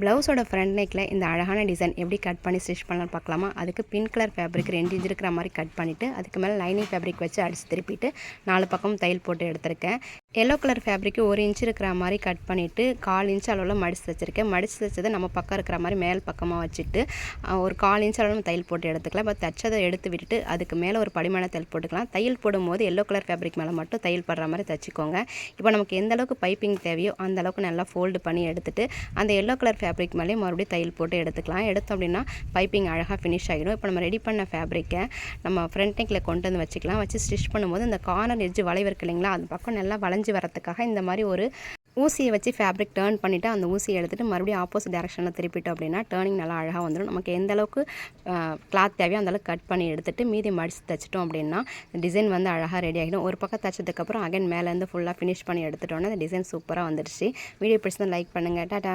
ப்ளவுஸோட ஃப்ரண்ட் நெக்கில் இந்த அழகான டிசைன் எப்படி கட் பண்ணி ஸ்டிச் பண்ணலாம்னு பார்க்கலாமா. அதுக்கு பிங்க் கலர் ஃபேப்ரிக் 2 இன்ச் இருக்கிற மாதிரி கட் பண்ணிவிட்டு அதுக்கு மேலே லைனிங் ஃபேப்ரிக் வச்சு அடிச்சு திருப்பிட்டு 4 பக்கம் தையல் போட்டு எடுத்திருக்கேன். எல்லோ கலர் ஃபேப்ரிக்கு 1 இன்ச் இருக்கிற மாதிரி கட் பண்ணிவிட்டு 1/4 இன்ச் அளவில் மடித்து தைச்சிருக்கேன். மடித்து தைச்சதை நம்ம பக்கம் இருக்கிற மாதிரி மேல் பக்கமாக வச்சுட்டு ஒரு 1/4 இன்ச் அளவு தையல் போட்டு எடுத்துக்கலாம். இப்போ தைச்சதை எடுத்து விட்டுட்டு அதுக்கு மேலே ஒரு படிமான தையல் போட்டுக்கலாம். தையல் போடும்போது எல்லோ கலர் ஃபேப்ரிக் மேலே மட்டும் தையல் படுற மாதிரி தைச்சிக்கோங்க. இப்போ நமக்கு எந்த அளவுக்கு பைப்பிங் தேவையோ அந்த அளவுக்கு நல்லா ஃபோல்டு பண்ணி எடுத்துட்டு அந்த எல்லோ கலர் ஃபேப்ரிக் மேலே மறுபடியும் தையல் போட்டு எடுத்துக்கலாம். எடுத்தோம் அப்படின்னா பைப்பிங் அழகாக ஃபினிஷ் ஆகிடும். இப்போ நம்ம ரெடி பண்ண ஃபேப்ரிக்கை நம்ம ஃப்ரண்ட் நெக்கில் கொண்டு வந்து வச்சுக்கலாம். வச்சு ஸ்டிச் பண்ணும்போது இந்த கார்னர் எட்ஜ் வளைவு இருக்கு இல்லைங்களா, அந்த பக்கம் நல்லா வளைஞ்சி வரத்துக்காக இந்த மாதிரி ஒரு ஊசியை வச்சு ஃபேப்ரிக் டேர்ன் பண்ணிவிட்டு அந்த ஊசியை எடுத்துகிட்டு மறுபடியும் ஆப்போசிட் டேரக்ஷனில் திருப்பிட்டோம் அப்படின்னா டேர்னிங் நல்லா அழகாக வந்துடும். நமக்கு எந்த அளவுக்கு கிளாத் தேவையோ அந்தளவுக்கு கட் பண்ணி எடுத்துகிட்டு மீதி மடித்து தைச்சிட்டோம் அப்படின்னா டிசைன் வந்து அழகாக ரெடி ஆகிடும். ஒரு பக்கம் தைச்சதுக்கப்புறம் அகைன் மேலேருந்து ஃபுல்லாக ஃபினிஷ் பண்ணி எடுத்துட்டோன்னா அந்த டிசைன் சூப்பராக வந்துடுச்சு. வீடியோ பிடிச்சதை லைக் பண்ணுங்கள். டாடா.